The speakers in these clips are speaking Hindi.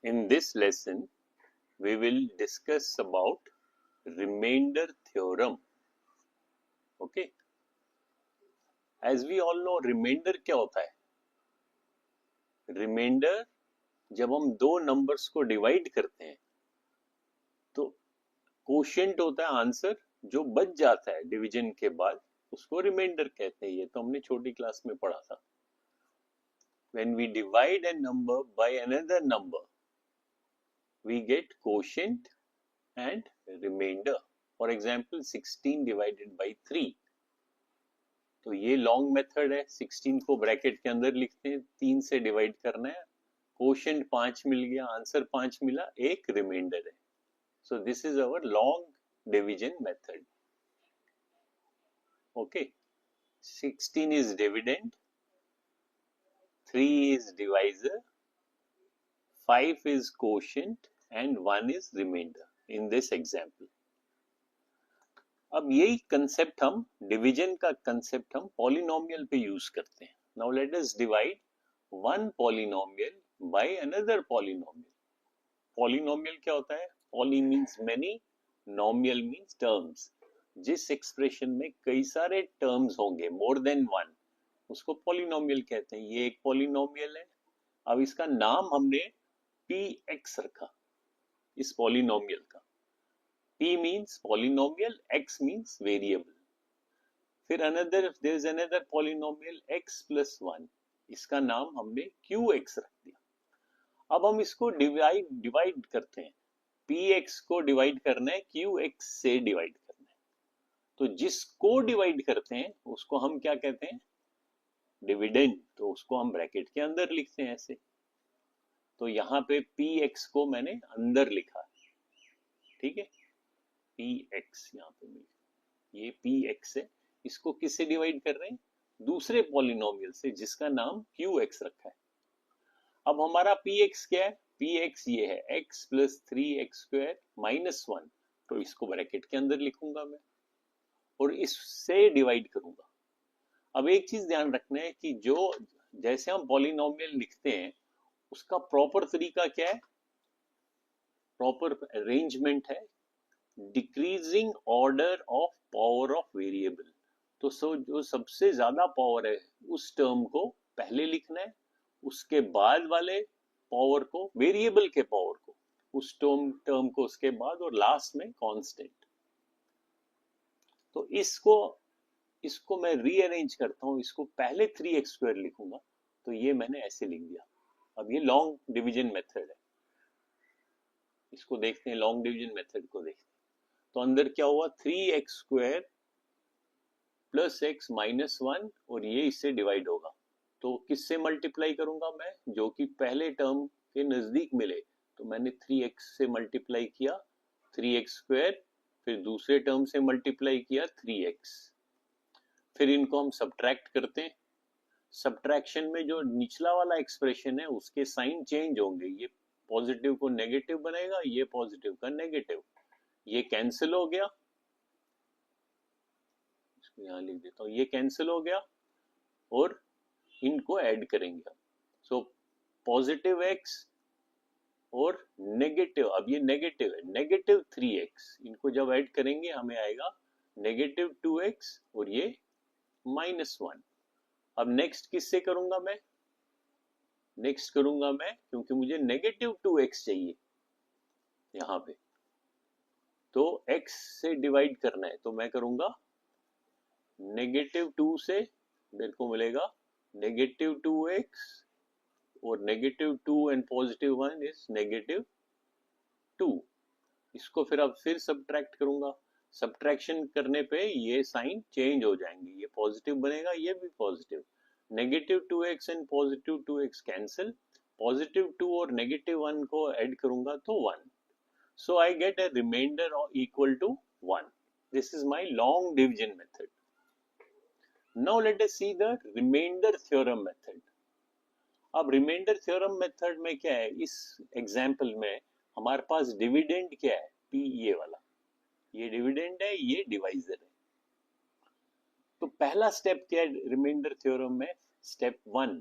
In this lesson, we will discuss about remainder theorem. Okay. As we all know, remainder क्या होता है? रिमाइंडर जब हम दो नंबर्स को डिवाइड करते हैं तो कोशेंट होता है आंसर जो बच जाता है डिवीजन के बाद, उसको रिमाइंडर कहते हैं। ये तो हमने छोटी क्लास में पढ़ा था। When we divide a number by another number, we get quotient and remainder. For example, 16 divided by 3. तो ये लॉन्ग मेथड है। 16 को ब्रैकेट के अंदर लिखते हैं, 3 से डिवाइड करना है, कोशेंट 5 मिल गया, आंसर 5 मिला, एक रिमाइंडर है। So this is our long division method. Okay, 16 is dividend, 3 is divisor, 5 is quotient and 1 is remainder in this example. अब यही कंसेप्ट हम डिवीजन का कंसेप्ट हम पॉलिनोमियल पे यूज करते हैं। Now let us divide one polynomial by another polynomial. Polynomial क्या होता है? Poly means many, नोमियल means terms. जिस एक्सप्रेशन में कई सारे टर्म्स होंगे, मोर देन वन, उसको पॉलिनोमियल कहते हैं। ये एक पॉलिनोमियल है। अब इसका नाम हमने px रखा, इस पॉलिनोमियल का। p means polynomial, x means variable. फिर there is another polynomial x plus 1, इसका नाम हमने qx रख दिया। अब हम इसको डिवाइड करते हैं। px को डिवाइड करना है, qx से डिवाइड करना है। तो जिसको डिवाइड करते हैं उसको हम क्या कहते हैं? डिविडेंड। तो उसको हम ब्रैकेट के अंदर लिखते हैं ऐसे। तो यहाँ पे px को मैंने अंदर लिखा, ठीक है, px यहाँ पे मिल, ये px है। इसको किससे डिवाइड कर रहे हैं? दूसरे पॉलिनोमियल से जिसका नाम qx रखा है। अब हमारा px क्या है? px ये है x प्लस 3x² माइनस 1। तो इसको ब्रैकेट के अंदर लिखूंगा मैं और इससे डिवाइड करूंगा। अब एक चीज ध्यान रखना है कि जो जैसे हम पॉलिनोमियल लिखते हैं उसका प्रॉपर तरीका क्या है? प्रॉपर अरेंजमेंट है decreasing order of power of variable. तो जो सबसे ज्यादा पावर है उस टर्म को पहले लिखना है, उसके बाद वाले पावर को, वेरिएबल के पावर को, उस टर्म को उसके बाद, और लास्ट में कांस्टेंट। तो इसको मैं रीअरेंज करता हूं। इसको पहले 3x² लिखूंगा, तो ये मैंने ऐसे लिख दिया। अब ये लॉन्ग डिवीजन मेथड है, इसको देखते हैं। लॉन्ग डिवीजन मेथड को देखते हैं। तो अंदर क्या हुआ? 3x² प्लस x माइनस 1, और ये इससे डिवाइड होगा। तो किससे मल्टीप्लाई करूंगा मैं? जो कि पहले टर्म के नजदीक मिले। तो मैंने 3x से मल्टीप्लाई किया 3x², फिर दूसरे टर्म से मल्टीप्लाई किया 3x। फिर इनको हम सब्ट्रैक्ट करते हैं। सब्ट्रैक्शन में जो निचला वाला एक्सप्रेशन है उसके साइन चेंज होंगे। ये पॉजिटिव को नेगेटिव बनेगा, ये पॉजिटिव का नेगेटिव। ये कैंसिल हो गया, इसको यहां लिख देता हूं, ये कैंसिल हो गया और इनको ऐड करेंगे। सो पॉजिटिव x और नेगेटिव, अब ये नेगेटिव है, नेगेटिव 3x, इनको जब ऐड करेंगे हमें आएगा नेगेटिव 2x और ये माइनस 1। अब नेक्स्ट किससे करूंगा मैं? नेक्स्ट करूंगा मैं, क्योंकि मुझे नेगेटिव 2x चाहिए यहां पे, तो x से डिवाइड करना है। तो मैं करूंगा नेगेटिव 2 से, मेरे को मिलेगा नेगेटिव 2x, और negative 2 and positive 1 is negative 2। इसको फिर अब फिर सब्ट्रैक्ट करूंगा। सब्ट्रैक्शन करने पे ये साइन चेंज हो जाएंगे, ये पॉजिटिव बनेगा, ये भी positive. Negative 2x and positive 2x cancel, positive 2 और नेगेटिव 1 को ऐड करूंगा तो 1। So I get a reminder equal to 1। This is my long division method. Now let us see the reminder theorem method. अब रिमाइंडर थ्योरम मेथड में क्या है? इस एग्जांपल में हमारे पास डिविडेंड क्या है? p, ये वाला, ये डिविडेंड है, ये डिवाइजर है। तो पहला स्टेप क्या है रिमाइंडर थ्योरम में? स्टेप 1,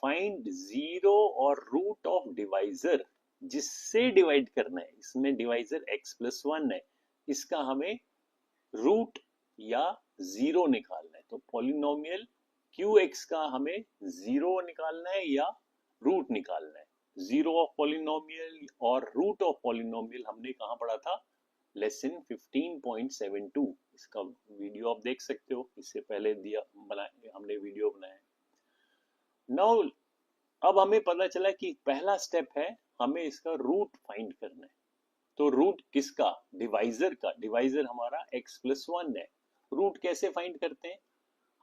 फाइंड जीरो और रूट ऑफ डिवाइजर, जिससे डिवाइड करना है, इसमें डिवाइजर x+1 है, इसका हमें रूट या जीरो निकालना है। तो पॉलिनोमियल qx का हमें जीरो निकालना है या रूट निकालना है। जीरो ऑफ पॉलिनोमियल और रूट ऑफ पॉलिनोमियल हमने कहाँ पढ़ा था, लेसन 15.72, इसका वीडियो आप देख सकते हो, इससे पहले दिया हमने वीडियो बनाया। नाउ अब हमें पता चला कि पहला स्टेप है हमें इसका रूट फाइंड करना है। तो रूट किसका, डिवाइजर का, डिवाइजर हमारा x+1 है। रूट कैसे फाइंड करते हैं,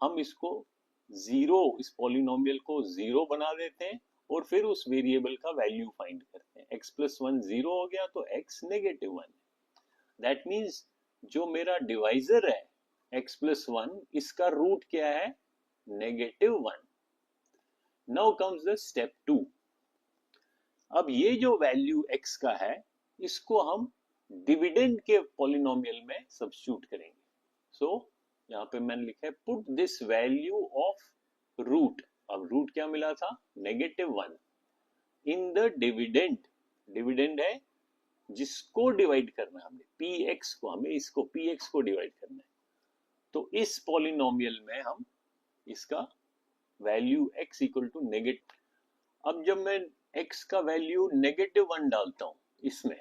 हम इसको जीरो, इस पॉलिनोमियल को जीरो बना देते हैं और फिर उस वेरिएबल का वैल्यू फाइंड करते हैं। x+1 जीरो हो गया तो x -1 है। दैट मीन्स जो मेरा डिवाइजर है x+1, इसका रूट क्या है, -1। Now comes the step 2। अब ये जो वैल्यू x का है, इसको हम डिविडेंड के पॉलिनोमियल में सब्स्टिट्यूट करेंगे। सो यहाँ पे मैंने लिखा है put this value of root, अब रूट क्या मिला था, -1, इन द डिविडेंड, डिविडेंड है जिसको डिवाइड करना है हमने, px को, हमें इसको px को डिवाइड करना है। तो इस पॉलिनोमियल में हम इसका value x equal to negative, अब जब मैं x का वैल्यू -1 डालता हूं इसमें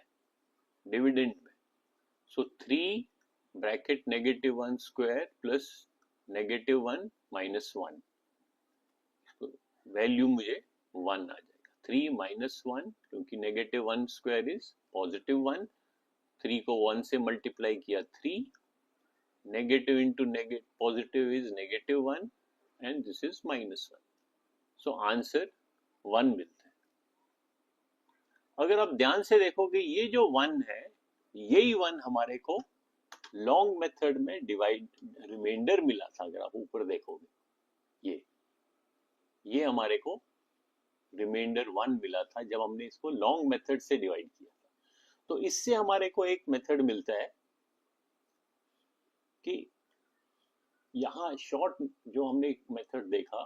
डिविडेंड में, सो 3 bracket -1 square plus -1 minus 1, value मुझे 1 आ जाएगा। 3 - 1, क्योंकि -1 स्क्वायर इज +1, 3 को 1 से मल्टीप्लाई किया 3, negative into positive is -1 and this is -1। So answer 1 मिलता है। अगर आप ध्यान से देखोगे ये जो 1 है, यही 1 हमारे को लॉन्ग मेथड में डिवाइड रिमाइंडर मिला था। अगर आप ऊपर देखोगे ये हमारे को रिमाइंडर 1 मिला था जब हमने इसको लॉन्ग मेथड से डिवाइड किया था। तो इससे हमारे को एक मेथड मिलता है कि यहाँ शॉर्ट जो हमने एक मेथड देखा,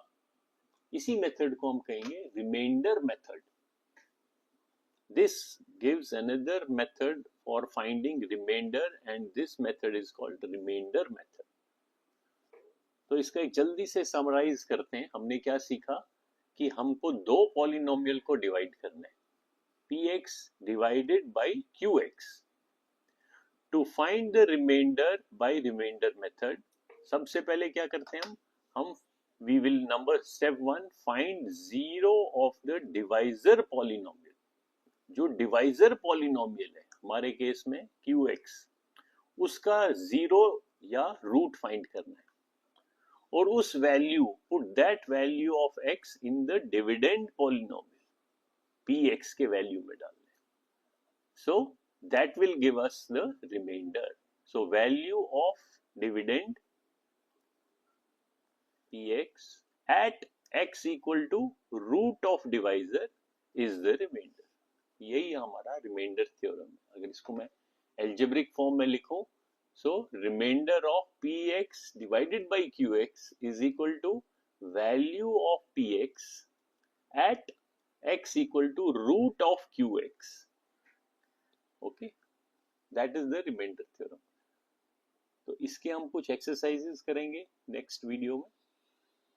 इसी मेथड को हम कहेंगे remainder method. This gives another method for finding remainder and this method is called remainder method. तो इसका एक जल्दी से समराइज करते हैं। हमने क्या सीखा कि हमको दो पॉलिनोमियल को डिवाइड करना है, px divided by qx। To find the remainder by remainder method, सबसे पहले क्या करते हैं हम we will number step 1 find zero of the divisor polynomial। जो डिवाइजर पॉलिनोमियल है हमारे केस में qx, उसका जीरो या रूट फाइंड करना है और उस value, put that value of x in the dividend polynomial px के वैल्यू में डालना है। So that will give us the remainder. So value of dividend px at x equal to root of divisor is the remainder. यही हमारा रिमाइंडर थ्योरम है। अगर इसको मैं एल्जेब्रिक फॉर्म में लिखूं, so reminder of px divided by qx is equal to value of px at x equal to root of qx। Okay, that is the reminder theorem. तो इसके हम कुछ एक्सरसाइजेस करेंगे नेक्स्ट वीडियो में,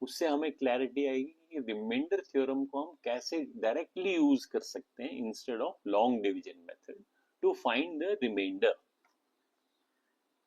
उससे हमें क्लैरिटी आएगी कि रिमाइंडर थ्योरम को हम कैसे डायरेक्टली यूज कर सकते हैं instead of long division method to find the reminder.